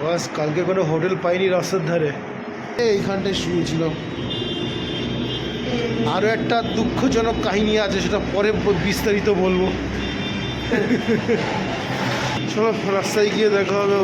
বাস কালকে কোনো হোটেল পাইনি রাস্তার ধারে, এইখানটায় শুয়েছিল। আরও একটা দুঃখজনক কাহিনী আছে, সেটা পরে বিস্তারিত বলবো। চলো রাস্তায় গিয়ে দেখা হবে।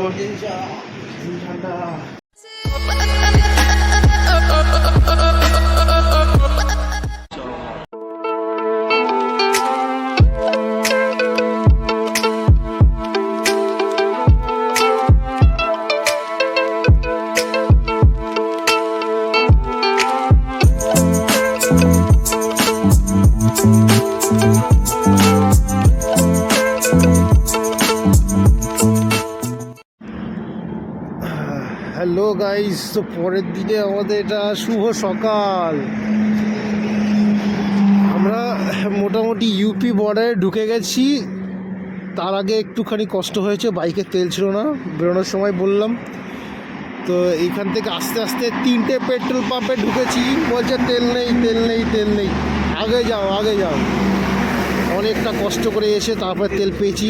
হ্যালো গাইস, তো পরের দিনে আমাদের এটা শুভ সকাল। আমরা মোটামুটি ইউপি বর্ডারে ঢুকে গেছি। তার আগে একটুখানি কষ্ট হয়েছে, বাইকে তেল ছিল না বেরোনোর সময় বললাম। তো এইখান থেকে আস্তে আস্তে 3টে পেট্রোল পাম্পে ঢুকেছি, বলছে তেল নেই তেল নেই তেল নেই, আগে যাও আগে যাও। অনেকটা কষ্ট করে এসে তারপরে তেল পেয়েছি।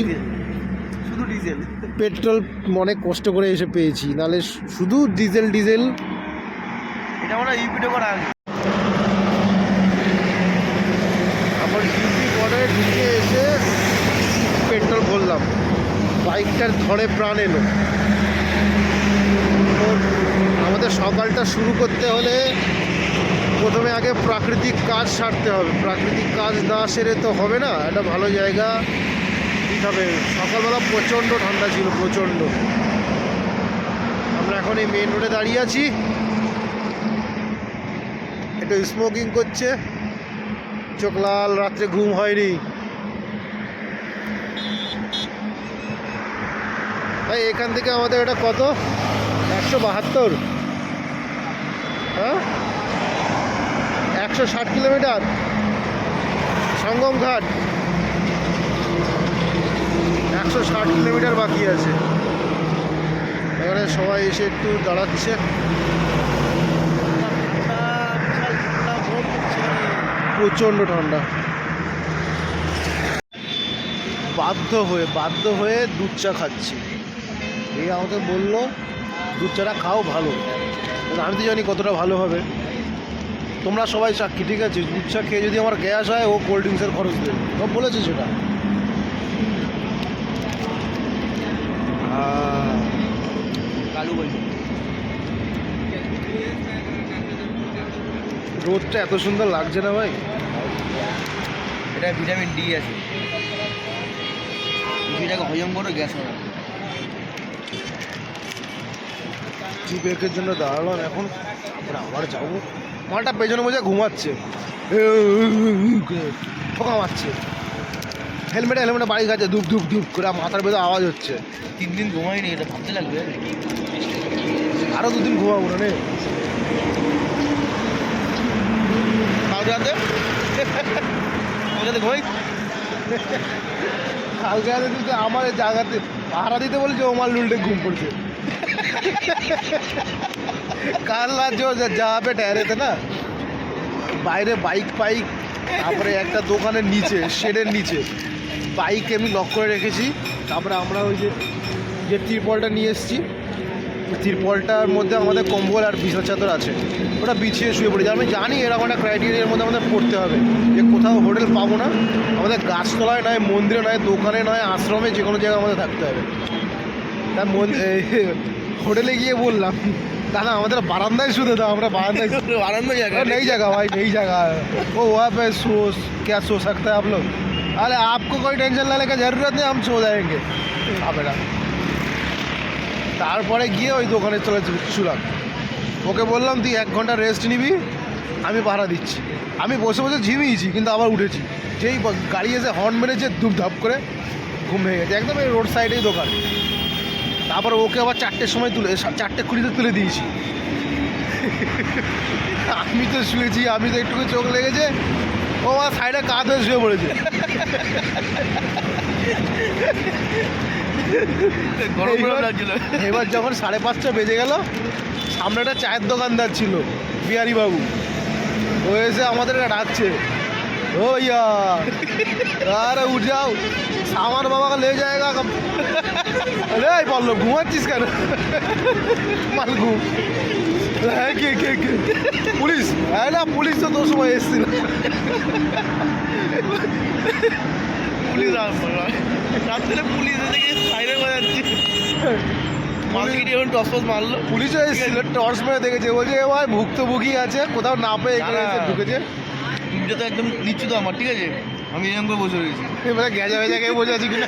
ডিজেল পেট্রোল অনেক কষ্ট করে এসে পেয়েছি, নাহলে শুধু ডিজেল ডিজেল। এটা আমরা ইউপিতে করা আগে। আমার ইউপি বর্ডারে ঢুকে এসে পেট্রোল ভরলাম, বাইকটার ধরে প্রাণ এলো। আমাদের সকালটা শুরু করতে হলে প্রথমে আগে প্রাকৃতিক কাজ সারতে হবে। প্রাকৃতিক কাজ না সেরে তো হবে না। একটা ভালো জায়গা তবে সকালবেলা প্রচণ্ড ঠান্ডা ছিল, প্রচণ্ড। আমরা এখন এই মেন রোডে দাঁড়িয়ে আছি, একটু স্মোকিং করছে, চোখ লাল, রাত্রে ঘুম হয়নি। ভাই এখান থেকে আমাদের এটা কত? 172, হ্যাঁ 160 কিলোমিটার সঙ্গম ঘাট। 160 কিলোমিটার বাকি আছে। এখানে সবাই এসে একটু দাঁড়াচ্ছে। প্রচণ্ড ঠান্ডা। বাধ্য হয়ে দুধ চা খাচ্ছি। এই আমাকে বললো দুধ চাটা খাও ভালো। আমি তো জানি কতটা ভালো হবে, তোমরা সবাই সাক্ষী, ঠিক আছে? দুধ চা খেয়ে যদি আমার গ্যাস হয়, ও কোল্ড ড্রিঙ্কসের খরচ দেবে, ও বলেছে সেটা। রোদটা এত সুন্দর লাগছে না ভাই। এটা ভিটামিন ডি আছে, এটাকে হজম করে গ্যাস হয়। ব্রেকের জন্য দাঁড়ালাম, এখন আবার যাবো। মালটা পেছনে বসে ঘুমাচ্ছে, ঠোকা মারছে। হেলমেটে বাইক আছে, ধূপ ধূপ ধূপ করে মাথার ভেতরে আওয়াজ হচ্ছে। 3 দিন ঘুমাইনি, এটা ভাবতে লাগবে। আরও 2 দিন ঘুমাবো না রে। কালকে রাতে ঘুমাই, কালকে রাতে দিতে আমার জায়গাতে ভাড়া দিতে বলেছে, ও মাল উল্টে ঘুম পড়ছে। কাল রাত যা পে ठहरे थे না, বাইরে বাইক পাইক, তারপরে একটা দোকানের নিচে, শেডের নিচে বাইক আমি লক করে রেখেছি। তারপরে আমরা ওই যে তিরপলটা নিয়ে এসেছি, তিরপলটার মধ্যে আমাদের কম্বল আর বিছানা চাদর আছে, ওটা বিছিয়ে শুয়ে পড়েছি। আমি জানি এরকম একটা ক্রাইটেরিয়ার মধ্যে আমাদের পড়তে হবে, যে কোথাও হোটেল পাবো না। আমাদের গাছতলায় নয়, মন্দিরে নয়, দোকানে নয়, আশ্রমে, যে কোনো জায়গায় আমাদের থাকতে হবে। তার হোটেলে গিয়ে বললাম, দাদা আমাদের বারান্দায় শুতে দাও। আমরা বারান্দায় জায়গা नहीं जगह भाई, नहीं जगह वो वहाँ पे क्या सो सकता है आप लोग? अरे आपको कोई टेंशन लेने का जरूरत नहीं, हम सो जाएंगे। बेटा তারপরে গিয়ে ওই দোকানে চলে শুলাম। ওকে বললাম তুই 1 ঘন্টা রেস্ট নিবি, আমি পাহারা দিচ্ছি। আমি বসে বসে ঝিমিয়েছি, কিন্তু আবার উঠেছি। যেই গাড়ি এসে হর্ন মেরেছে, ধূপধাপ করে ঘুম ভেঙে গেছে। একদম এই রোড সাইডেই দোকান। তারপর ওকে আবার 4টের সময় 4:20 তুলে দিয়েছি। আমি তো শুয়েছি, আমি তো একটু চোখ লেগেছে, ও আমার সাইডে কাঁধ হয়ে শুয়ে পড়েছে। এবার যখন 5:30 বেজে গেল, সামনে একটা চায়ের দোকানদার ছিল, বিহারি বাবু। ও এসে আমাদের ডাকছে, ओ भैया अरे उठ जाओ सामान बाबा का ले जाएगा कब अरे बोलो घुमाচ্ছিস কেন মাল ঘুম হ্যাঁ কে পুলিশ হ্যাঁ না পুলিশ তো তোর সময় এসেছিল পুলিশ আসবে রাত্রে পুলিশ এসে সাইরে বাজাচ্ছে মালকিনি এখন টসপস মারলো পুলিশও এসেছিল টর্চ মেরে দেখেছে বলছে এ ভাই ভুক্তভোগী আছে কোথাও না পেয়ে এখানে এসে ঢুকেছে তুমিটা তো একদম নিচ্ছ তো আমার ঠিক আছে আমি এরকম করে বসে রয়েছি এবারে গেজা ভেজা খেয়ে বসে আছি কিনা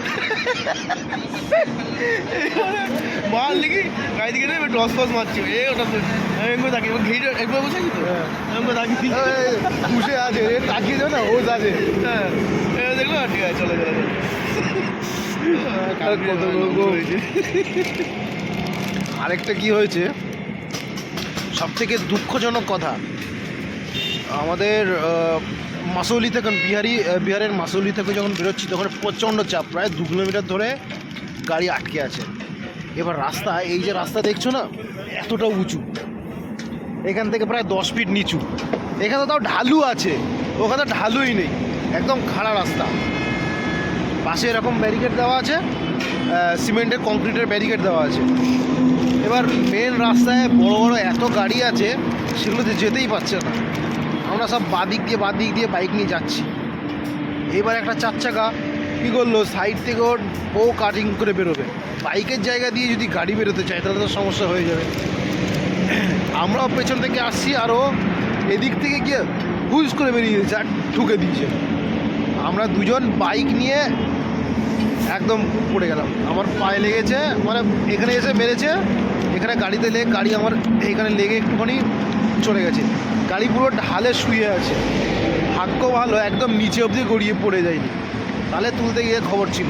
মাল দেখি গাড়ি দিকে নেবে টস ফস মারছি এ ওটা আমি এরকম করে তাকি ঘেটে একবার বসে আছি তো এরকম করে তাকি বসে আছে এ তাকিয়ে যাও না ও আছে হ্যাঁ দেখলো ঠিক আছে চলে চলে আরেকটা কি হয়েছে সব থেকে দুঃখজনক কথা আমাদের মাসৌলি থেকে বিহারের মাসৌলি থেকে যখন বেরোচ্ছি তখন প্রচণ্ড চাপ প্রায় 2 কিলোমিটার ধরে গাড়ি আটকে আছে এবার রাস্তা এই যে রাস্তা দেখছো না এতটা উঁচু এখান থেকে প্রায় 10 ফিট নিচু এখানে তাও ঢালু আছে ওখানে ঢালুই নেই একদম খাড়া রাস্তা পাশে এরকম ব্যারিকেড দেওয়া আছে সিমেন্টের কংক্রিটের ব্যারিকেড দেওয়া আছে এবার মেন রাস্তায় বড় বড় এত গাড়ি আছে সেগুলোতে যেতেই পারছে না আমরা সব বাদিক দিয়ে বাইক নিয়ে যাচ্ছি এবার একটা 4 চাকা কী করলো সাইড থেকে ও কাটিং করে বেরোবে বাইকের জায়গা দিয়ে যদি গাড়ি বেরোতে চায় তাহলে তো সমস্যা হয়ে যাবে আমরাও পেছন থেকে আসছি আর ও এদিক থেকে গিয়ে হুইজ করে বেরিয়ে গেছে আর ঠুকে দিয়েছে আমরা দুজন বাইক নিয়ে একদম পড়ে গেলাম আমার পায়ে লেগেছে মানে এখানে এসে মেরেছে এখানে গাড়িতে লেগে গাড়ি আমার এখানে লেগে একটুখানি চলে গেছে গাড়ি পুরো ঢালে শুয়ে আছে ভাগ্য ভালো একদম নিচে অবধি গড়িয়ে পড়ে যায়নি তাহলে তুলতে গিয়ে খবর ছিল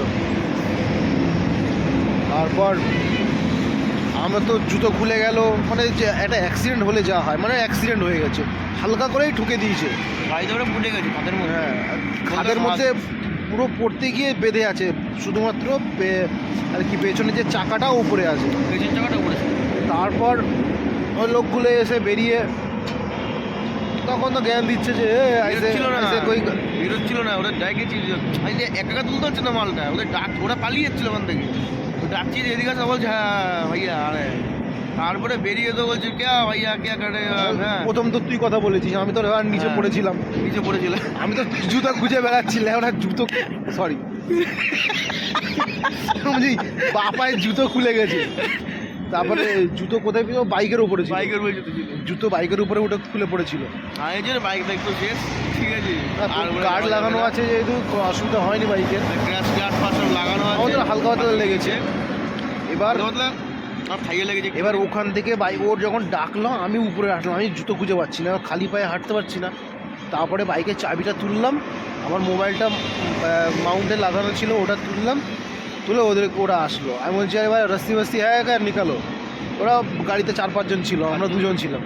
তারপর আমার তো জুতো খুলে গেল মানে যে একটা অ্যাক্সিডেন্ট হলে যা হয় মানে অ্যাক্সিডেন্ট হয়ে গেছে হালকা করেই ঠুকে দিয়েছে গাড়ি ধরে ফুটে গেছে খাদের মধ্যে হ্যাঁ খাদের মধ্যে পুরো পড়তে গিয়ে বেঁধে আছে শুধুমাত্র আর কি পেছনে যে চাকাটা উপরে আছে পেছনের চাকাটা উড়েছে তারপর ওই লোকগুলো এসে বেরিয়ে তখন তো জ্ঞান দিচ্ছে যে ছিল না বেরোচ্ছিল না ওরা ডাকেছিল একা তুলতে হচ্ছে না মালটা ওদের ডাক ওরা পালিয়ে যাচ্ছিল ওখান থেকে ডাকছি এদিকে আসা বলছে হ্যাঁ ভাইয়া আরে তারপরে বেরিয়ে তো বলছে কে ভাইয়া কে করে হ্যাঁ প্রথম তো তুই কথা বলেছিস আমি তো নিচে পড়েছিলাম নিচে পড়েছিলাম আমি তো জুতো খুঁজে বেড়াচ্ছিলাম ওরা জুতো সরি বুঝি পায়ের জুতো খুলে গেছে তারপরে জুতো কোথায় পেয়েও বাইকের উপরে ছিল বাইকের উপরে জুতো ছিল জুতো বাইকের উপরে ওটা খুলে পড়েছিল আর এই যে বাইক তো শেষ ঠিক আছে আর গার্ড লাগানো আছে যেহেতু অসুবিধা হয়নি বাইকের গ্যাস পাশে লাগানো আছে আমাদের হালকা পাতলা লেগেছে এবার এবার ওখান থেকে ওর যখন ডাকলো আমি উপরে আসলাম আমি জুতো খুঁজে পাচ্ছি না খালি পায়ে হাঁটতে পারছি না তারপরে বাইকের চাবিটা তুললাম আমার মোবাইলটা মাউন্টে লাগানো ছিল ওটা তুললাম তুলে ওরা আসলো আমি বলছি এবার রস্তি বস্তি হ্যাঁ নিকালো ওরা গাড়িতে 4-5 জন ছিল আমরা 2 জন ছিলাম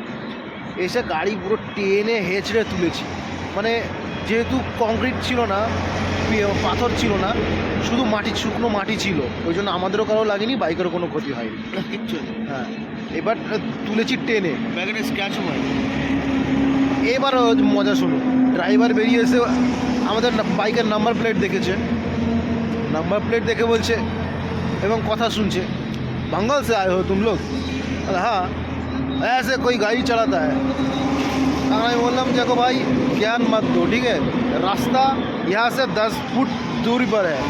এসে গাড়ি পুরো টেনে হেঁচড়ে তুলেছি মানে যেহেতু কংক্রিট ছিল না পাথর ছিল না শুধু শুকনো মাটি ছিল ওই জন্য আমাদেরও কারো লাগেনি বাইকেরও কোনো ক্ষতি হয়নি কিচ্ছু হ্যাঁ এবার তুলেছি টেনে ব্যাগের স্ক্র্যাচ হয় এবার মজা শুনো ড্রাইভার বেরিয়ে এসে আমাদের বাইকের নাম্বার প্লেট দেখেছে नंबर प्लेट देखे बोलছে এবং কথা শুনছে बंगाल से आए हो तुम लोग हाँ ऐसे कोई गाड़ी चलाता है मैं बोललाम देखो भाई ज्ञान मत दो ठीक है रास्ता यहाँ से 10 फुट दूरी पर है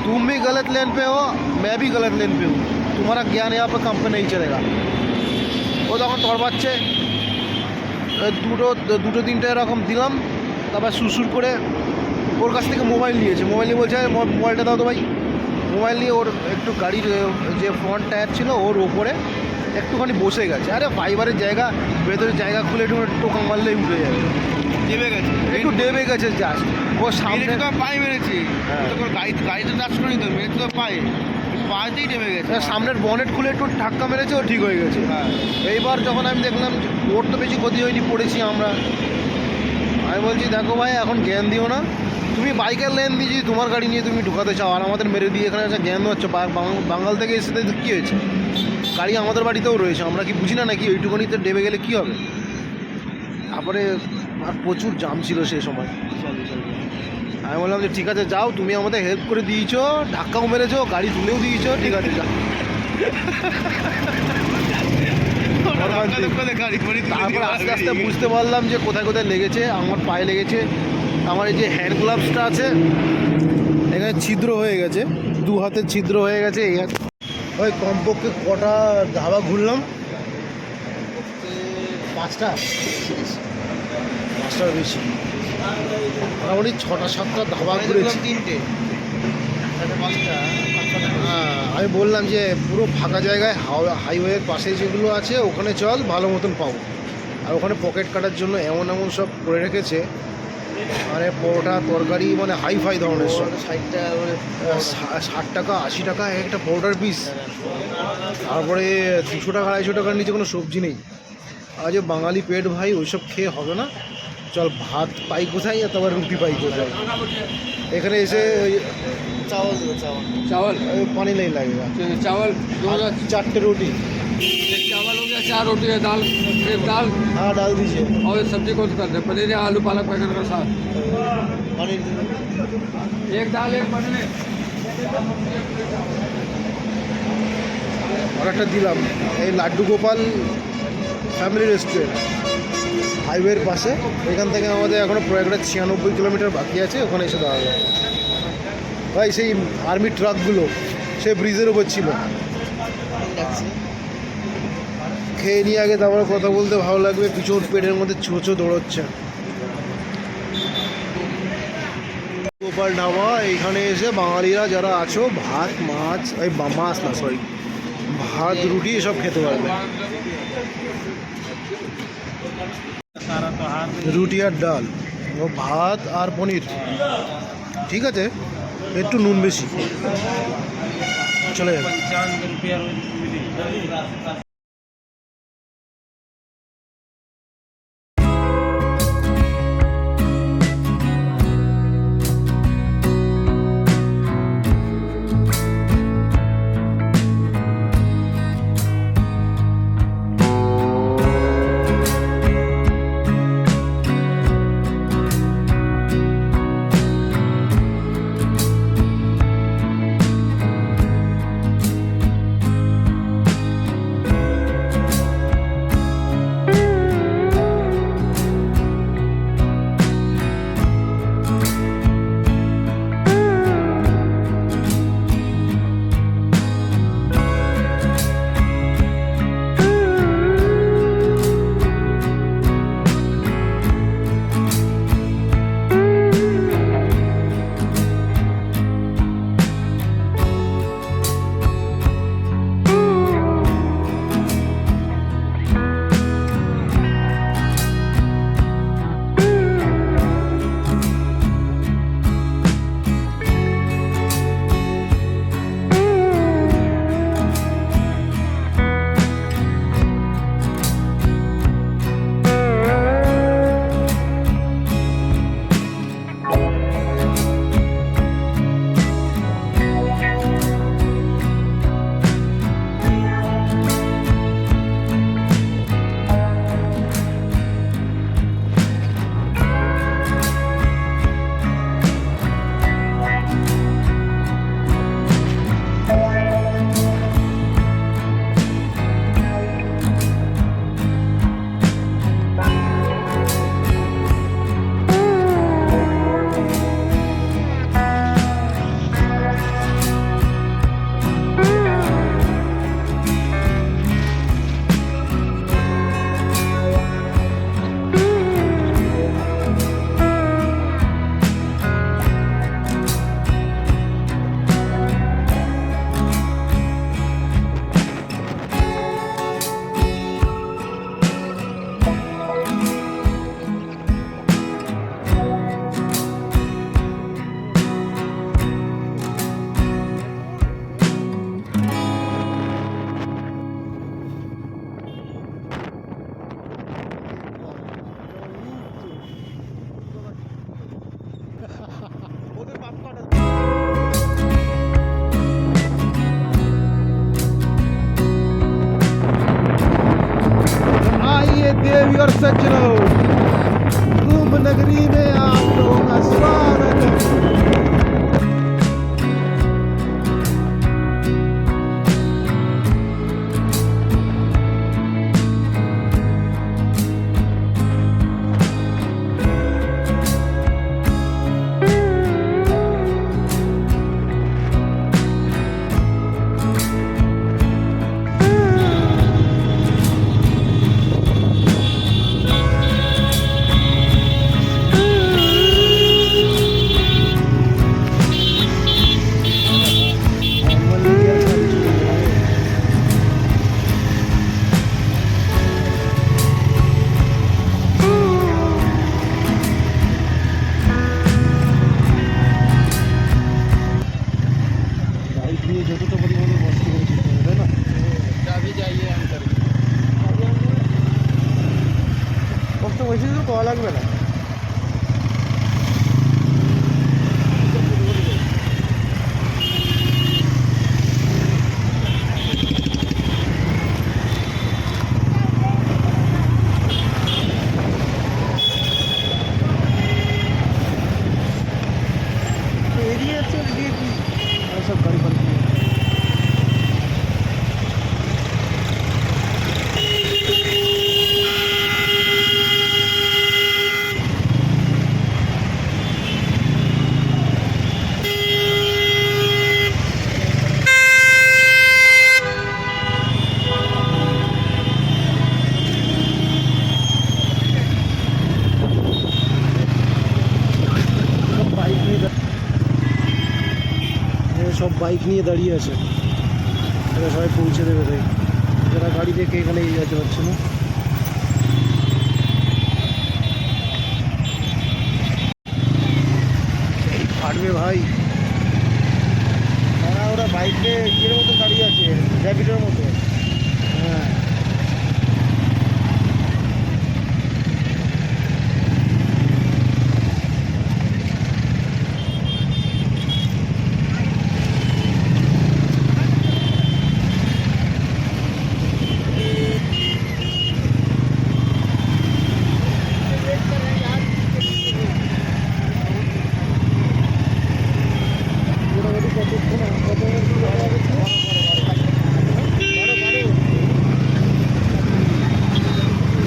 तुम भी गलत लेन पे हो मैं भी गलत लेन पे हूँ तुम्हारा ज्ञान यहाँ पर काम पे नहीं चलेगा वो तक तड़पाচ্ছে দুটো তিনটে এরকম দিলাম তারপর সুরসুর করে ওর কাছ থেকে মোবাইল নিয়েছে মোবাইল নিয়ে বলছে মোবাইলটা দাও তো ভাই মোবাইল নিয়ে ওর একটু গাড়ির যে ফ্রন্ট টায়ার ছিল ওর ওপরে একটুখানি বসে গেছে আরে ফাইবারের জায়গা ভেতরে জায়গা খুলে একটু টোকা মারলেই উঠে যাবে ডেবে গেছে একটু ডেবে গেছে জাস্ট ও সামনে তো পায়ে মেরেছে তখন গাড়িতে টাচ করেনি তো মেরেছে তো পায়েতেই ডেবে গেছে সামনের বনেট খুলে একটু ধাক্কা মেরেছে ও ঠিক হয়ে গেছে হ্যাঁ এইবার যখন আমি দেখলাম ওর তো বেশি ক্ষতি হয়নি পড়েছি আমরা আমি বলছি দেখো ভাই এখন জ্ঞান দিও না তুমি বাইকের লেন দিয়ে যদি তোমার গাড়ি নিয়ে তুমি ঢুকাতে চাও আর আমাদের মেরে দিয়ে এখানে একটা জ্ঞান হচ্ছে বাঙ্গাল থেকে এসে কী হয়েছে গাড়ি আমাদের বাড়িতেও রয়েছে আমরা কি বুঝি না নাকি ওইটুকুনিতে ডেবে গেলে কী হবে তারপরে আর প্রচুর জাম ছিল সেই সময় আমি বললাম যে ঠিক আছে যাও, তুমি আমাদের হেল্প করে দিয়েছো, ধাক্কাও মেরেছো, গাড়ি তুলেও দিয়েছো, ঠিক আছে যাও। তারপর আস্তে আস্তে বুঝতে পারলাম যে কোথায় কোথায় লেগেছে। আমার পায়ে লেগেছে, আমার এই যে হ্যান্ড গ্লাভসটা আছে এখানে ছিদ্র হয়ে গেছে, 2 হাতের ছিদ্র হয়ে গেছে। এই হাত ওই কমপক্ষে কটা ধাবা ঘুরলাম, 5টার বেশি, মোটামুটি 6টা-7টা ধাবা ঘুরেছি। 3টে 5টা। হ্যাঁ, আমি বললাম যে পুরো ফাঁকা জায়গায় হাইওয়ের পাশে যেগুলো আছে ওখানে চল, ভালো মতন পাবো। আর ওখানে পকেট কাটার জন্য এমন এমন সব করে রেখেছে, মানে পরোটা তরকারি মানে হাই ধরনের সব। 60 টাকা করে 60 টাকা 80 টাকা একটা পরোটার পিস। তারপরে 200 টাকা 250 টাকার নিচে কোনো সবজি নেই। আজ বাঙালি পেট ভাই, ওইসব খেয়ে হবে না, চল ভাত পাই কোথায় আর তারপর রুটি পাই কোথায়। এখানে এসে ওই চাवल दो चावल। चावल পানি নেই লাগেगा। चावल 4 रोटी। एक चावल हो गया, 4 रोटी है, दाल एक दाल हाँ डाल दीजिए। और ये सब्जी कौन सी कर दे, पनीर या आलू पालक बैंगन का साग। पनीर एक दाल एक पनीर। আর একটা দিলাম, এই লাড্ডু গোপাল ফ্যামিলি রেস্টুরেন্ট, হাইওয়ের পাশে। এখান থেকে আমাদের এখনও প্রায় 96 কিলোমিটার বাকি আছে, ওখানে এসে দাঁড়ালো। ভাই সেই আর্মি ট্রাকগুলো সেই ব্রিজের উপর ছিল। খেয়ে নিয়ে আগে, তারপরে কথা বলতে ভালো লাগবে, পিছন পেটের মধ্যে ছোঁচো দৌড়চ্ছে। গোপাল ধাবা, এইখানে এসে বাঙালিরা যারা আছো ভাত মাছ, এই মাছ না সরি, ভাত রুটি এসব খেতে পারবে। রুটি আর ডাল ও ভাত আর পনির, ঠিক আছে, একটু নুন বেশি চলে যাবে। Devi or Sajjano. राम नगरी में आप लोगों का स्वागत है। बाइक নিয়ে যতটা পরিমাণে কষ্ট করে যেতে হবে, তাই না? अभी जाइए अंदर। কষ্ট বেশি তো করা লাগবে না। এরিয়া আছে এদিকে কি সব গাড়ি পার্কিং। সব বাইক নিয়ে দাঁড়িয়ে আছে, এরা সবাই পৌঁছে দেবে তাই যারা গাড়ি দেখে এখানে যেতে পারছে না। ফাটবে ভাই, ওরা বাইকে ইয়ের মতো দাঁড়িয়ে আছে, র্যাপিডোর মতো। হ্যাঁ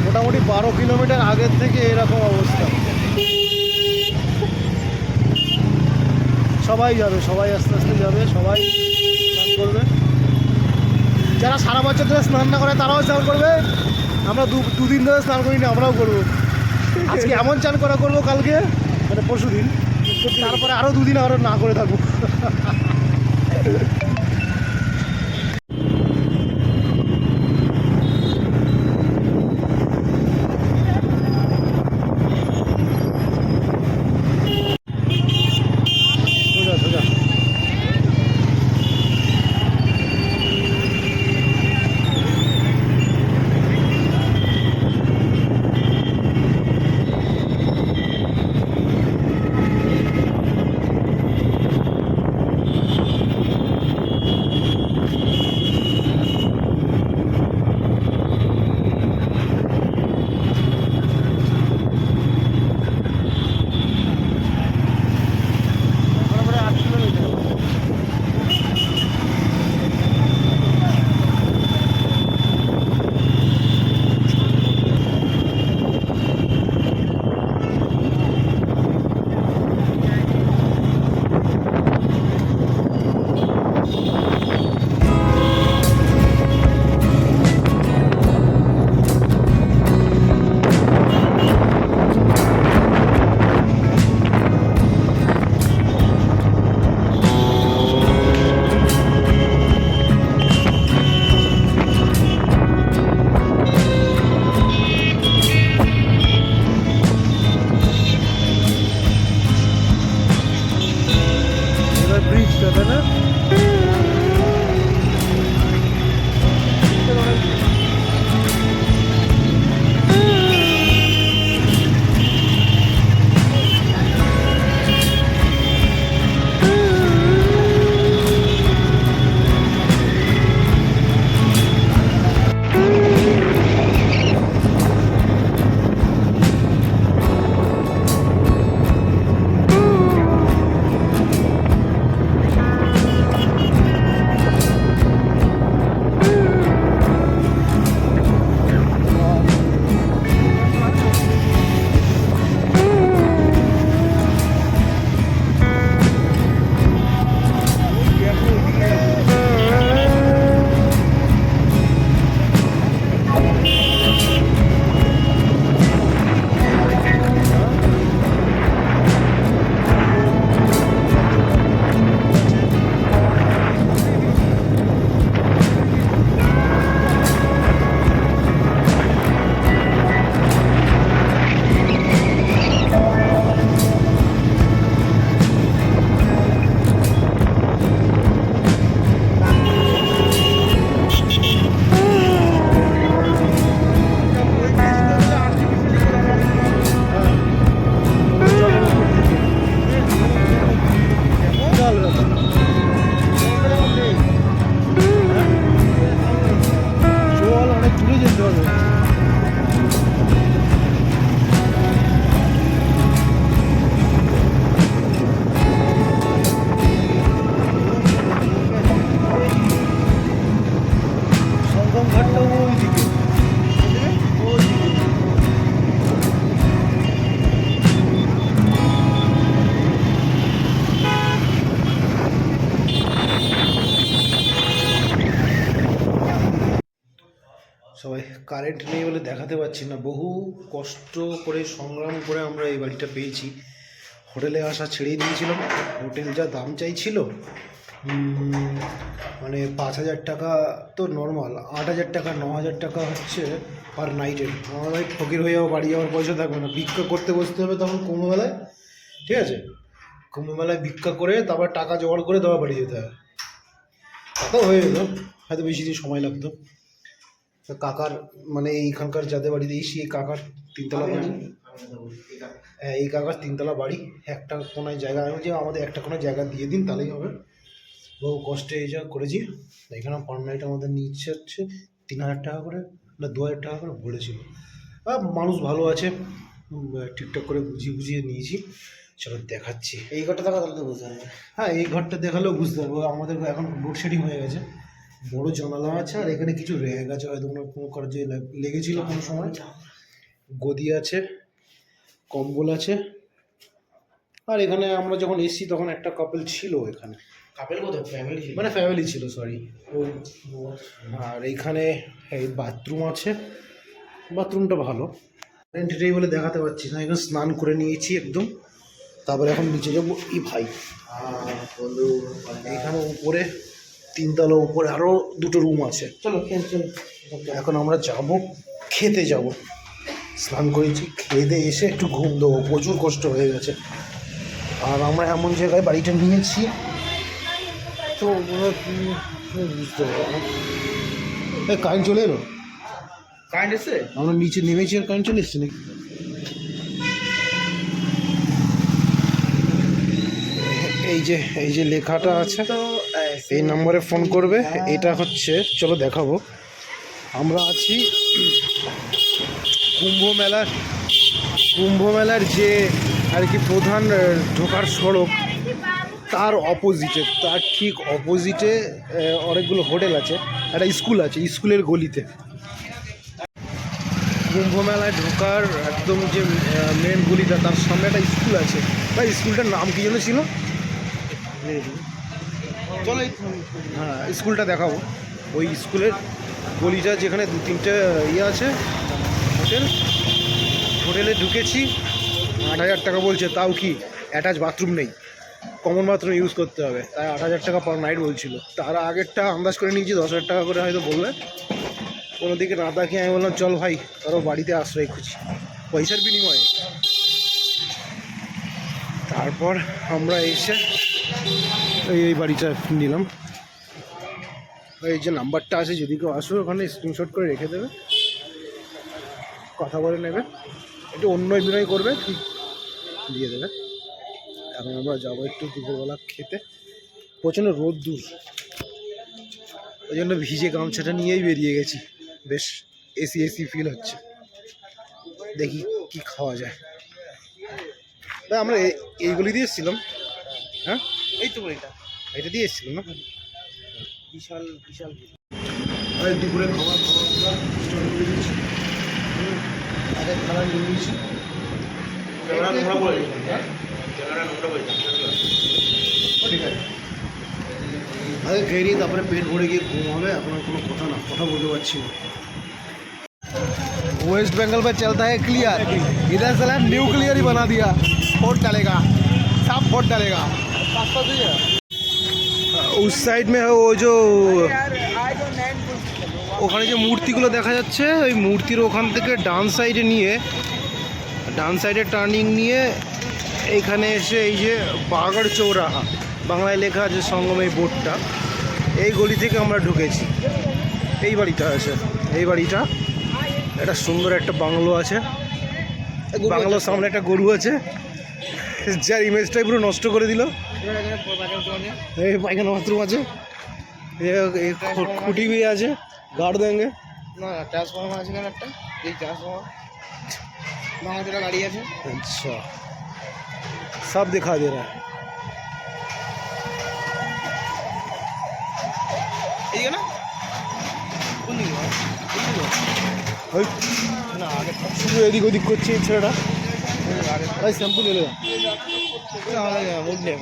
মোটামুটি 12 কিলোমিটার আগের থেকে এরকম অবস্থা। সবাই যাবে, সবাই আস্তে আস্তে যাবে, সবাই স্নান করবে। যারা সারা বছর ধরে স্নান না করে তারাও স্নান করবে। আমরা দুদিন ধরে স্নান করি না, আমরাও করবো। আজকে এমন চান করা করবো, কালকে মানে পরশু দিন, তারপরে আরও দুদিন আরও না করে থাকবো। সোজা সোজা যেতে হবে। সঙ্গম ঘাটটা ওইদিকে, ওইদিকে। সবাই কারেন্ট নেই বলে দেখাতে পারছি না, বহু কষ্ট করে সংগ্রাম করে আমরা এই বাড়িটা পেয়েছি। হোটেলে আসা ছেড়েই দিয়েছিলাম, হোটেল যা দাম চাইছিল, মানে 5,000 টাকা তো নর্মাল, 8,000 টাকা 9,000 টাকা হচ্ছে পার নাইটের। আমার ভাই ফকির হয়ে যাবো, বাড়ি যাওয়ার পয়সা থাকবে না, ভিক্ষা করতে বসতে হবে তখন কুম্ভমেলায়, ঠিক আছে? কুম্ভমেলায় ভিক্ষা করে তারপর টাকা জোগাড় করে দেওয়া বাড়ি যেতে হবে। তাতেও হয়ে যেত, হয়তো বেশি দিন সময় লাগতো। তো কাকার মানে এইখানকার যাদের বাড়িতে এসি, এই কাকার 3তলা বাড়ি, হ্যাঁ এই কাকার 3তলা বাড়ি, একটা কোনায় জায়গা, আমি যে আমাদের একটা কোনায় জায়গা দিয়ে দিন তাহলেই হবে। বহু কষ্টে এই যা করেছি। এখানে পার নাইট আমাদের নিচ্ছে হচ্ছে 3,000 টাকা করে, না 2,000 টাকা করে বলেছিল। মানুষ ভালো আছে, ঠিকঠাক করে বুঝিয়ে নিয়েছি। চলো দেখাচ্ছি এই ঘরটা দেখা তাহলে তো বুঝতে হবে। হ্যাঁ এই ঘরটা দেখালেও বুঝতে পারবো। আমাদের এখন লোডশেডিং হয়ে গেছে, বড় জানালা আছে, আর এখানে কিছু র্যাগ আছে, হয়তো কোনো কাজে লেগেছিল কোনো সময়। গদি আছে, কম্বল আছে, আর এখানে আমরা যখন এসেছি তখন একটা কাপল ছিল এখানে, কাপেল কোথায়? ফ্যামিলি মানে ফ্যামিলি ছিল, সরি। আর এইখানে এই বাথরুম আছে, বাথরুমটা ভালো। কারেন্ট বলে দেখাতে পারছি না, এখানে স্নান করে নিয়েছি একদম। তারপরে এখন নিচে যাবো। এই ভাই এখানে উপরে 3তলা উপরে আরও 2টো রুম আছে। চলো চলো, এখন আমরা যাব, খেতে যাব। স্নান করেছি, খেতে এসে একটু ঘুম দেবো, প্রচুর কষ্ট হয়ে গেছে। আর আমরা এমন জায়গায় বাড়িটা নিয়েছি তো বুঝতে পারবো না। কারেন্ট চলে এলো, কারেন্ট এসছে? আমরা নিচে নেমেছি আর কারেন্ট চলে এসছে নাকি? এই যে লেখাটা আছে, এই নম্বরে ফোন করবে। এটা হচ্ছে, চলো দেখাবো, আমরা আছি কুম্ভ মেলার যে আর কি প্রধান ঢোকার সড়ক, তার অপোজিটে, তার ঠিক অপোজিটে অনেকগুলো হোটেল আছে, একটা স্কুল আছে, স্কুলের গলিতে। কুম্ভ মেলায় ঢোকার একদম যে মেন গলিটা, তার সামনে একটা স্কুল আছে। ভাই স্কুলটার নাম কি যেন ছিল? চলো হ্যাঁ স্কুলটা দেখাবো। ওই স্কুলের গলিটা যেখানে 2-3টে ইয়ে আছে হোটেলে ঢুকেছি। 8,000 টাকা বলছে, তাও কি অ্যাটাচ বাথরুম নেই, কমন বাথরুম ইউজ করতে হবে, তাই 8,000 টাকা পার নাইট বলছিল। তার আগেরটা আন্দাজ করে নিয়েছি 10,000 টাকা করে হয়তো বলবে। কোনো দিকে না তাকিয়ে আমি বললাম চল ভাই কারো বাড়িতে আশ্রয় খুঁজি, পয়সার বিনিময়ে। তারপর আমরা এসে এই বাড়িটা নিলাম। এই যে নাম্বারটা আছে, যদি কেউ আসবে ওখানে স্ক্রিনশট করে রেখে দেবে, কথা বলে নেবে, একটু অন্য অভিনয় করবে, ঠিক দিয়ে দেবে। এখন আমরা যাবো একটু দুপুরবেলা খেতে। প্রচণ্ড রোদ্দুর, ওই জন্য ভিজে গামছাটা নিয়েই বেরিয়ে গেছি, বেশ এসি ফিল হচ্ছে। দেখি কি খাওয়া যায়। তা আমরা এইগুলি দিয়ে এসেছিলাম। হ্যাঁ এই তো বইটা, এটা দিয়ে এসেছিলাম না? বিশাল দুপুরে খাবার স্টার্ট করে দিয়েছি, আগের খাবার নিয়ে নিয়েছি। ঠিক আছে, আগে খেয়ে নিই, তারপরে পেট ভরে গিয়ে ঘুম হবে। এখন আর কোনো কথা বলতে পারছি না। वेस्ट बंगाल में चलता है क्लियर, इधर से न्यूक्लियर ही बना दिया, स्फोट डालेगा, सब स्फोट डालेगा। उस साइड में वो जो ওখানে যে মূর্তিগুলো দেখা যাচ্ছে, ওই মূর্তির ওখান থেকে ডান সাইডে টার্নিং নিয়ে এইখানে এসে এই যে বাগড় চৌরাহা, বাংলায় লেখা আছে সঙ্গম, এই বোর্ডটা, এই গলি থেকে আমরা ঢুকেছি। এই বাড়িটা আছে, এই বাড়িটা একটা সুন্দর একটা বাংলো আছে, বাংলোর সামনে একটা গরু আছে, যার ইমেজটাই পুরো নষ্ট করে দিল। এই পায়খানা বাথরুম আছে, খুঁটি भी আছে, गाड़ देंगे। না ট্রান্সফর্মার আছে কেন একটা, এই ট্রান্সফর্মার বাংলাদেশ গাড়ি আছে। अच्छा सब दिखा दे रहा है। এইদিকে না, কোন দিকে ওই না আগে শুধু এদিক ওদিক করছে এই ছেলেটা। ভাই শ্যাম্পু নিয়ে লো। মুড নেই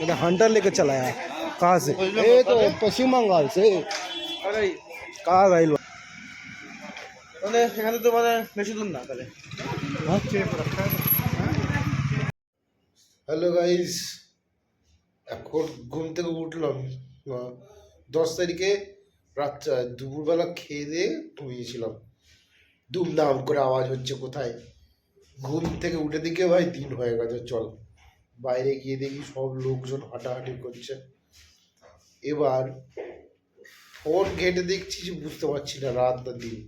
এটা हंटर लेके चला यार। कहाँ से? ये तो पश्चिम बंगाल से। আরে कहाँ गए लोग? তাহলে এখানে তো মানে বেশি দূর না তাহলে। হ্যালো গাইস, এখন ঘুম থেকে উঠলাম 10 তারিখে রাত দুপুরবেলা খেয়ে দিয়ে ঘুমিয়েছিলাম। দুমদাম করে আওয়াজ হচ্ছে কোথায়, ঘুম থেকে উঠে দিকে ভাই দিন হয়ে গেছে। চল বাইরে গিয়ে দেখি সব লোকজন হাঁটাহাঁটি করছে। এবার ফোন ঘেটে দেখছি যে বুঝতে পারছি না রাত না দিন।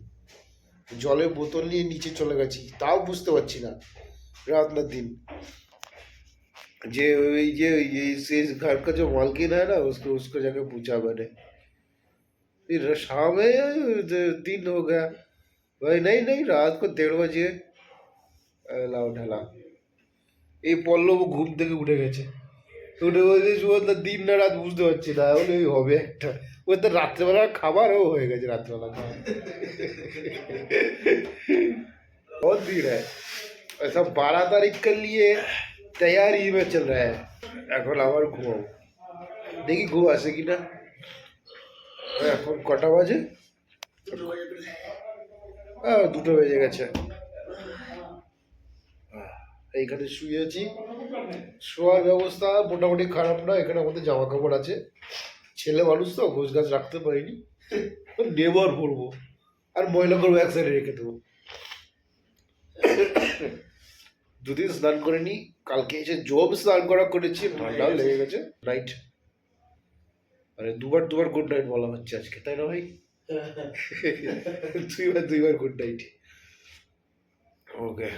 জলের বোতল নিয়ে নিচে চলে গেছি, তাও বুঝতে পারছি না रात ना दिन। ये इस घर का जो मालकिन है ना, उसको जाके पूछा मैंने, फिर शाम है या दिन हो गया? भाई नहीं रात को 1:30 बजे। লাও ঢালা এই পল্লব ঘুম থেকে উঠে গেছে, উঠে বলছে শুধু দিন না রাত বুঝতে পারছি না, বলে হবে একটা। ওই তো রাত্রেবেলা খাবারও হয়ে গেছে, রাত্রেবেলা খাবার। बहुत भीड़ है, ऐसा 12 तारीख के लिए तैयारी में चल रहा है। এখন আবার ঘুমাবো, দেখি ঘুম আসে কিনা। এখন কটা বাজে? 2টো বেজে গেছে। এইখানে শুয়েছি, শোয়ার ব্যবস্থা মোটামুটি খারাপ না। এখানে আমাদের জামা কাপড় আছে, ছেলে মানুষ তো গোছ গাছ রাখতে পারিনি, নেবার পরবো আর ময়লা করবো, এক সাইডে রেখে দেবো। দুদিন স্নান করিনি, কালকে এসে জব স্নান করেছি, ঠান্ডাও লেগে গেছে। নাইট আরে দুবার গুড নাইট বলা হচ্ছে আজকে, তাই না ভাই? দুইবার গুড নাইট। ওকে।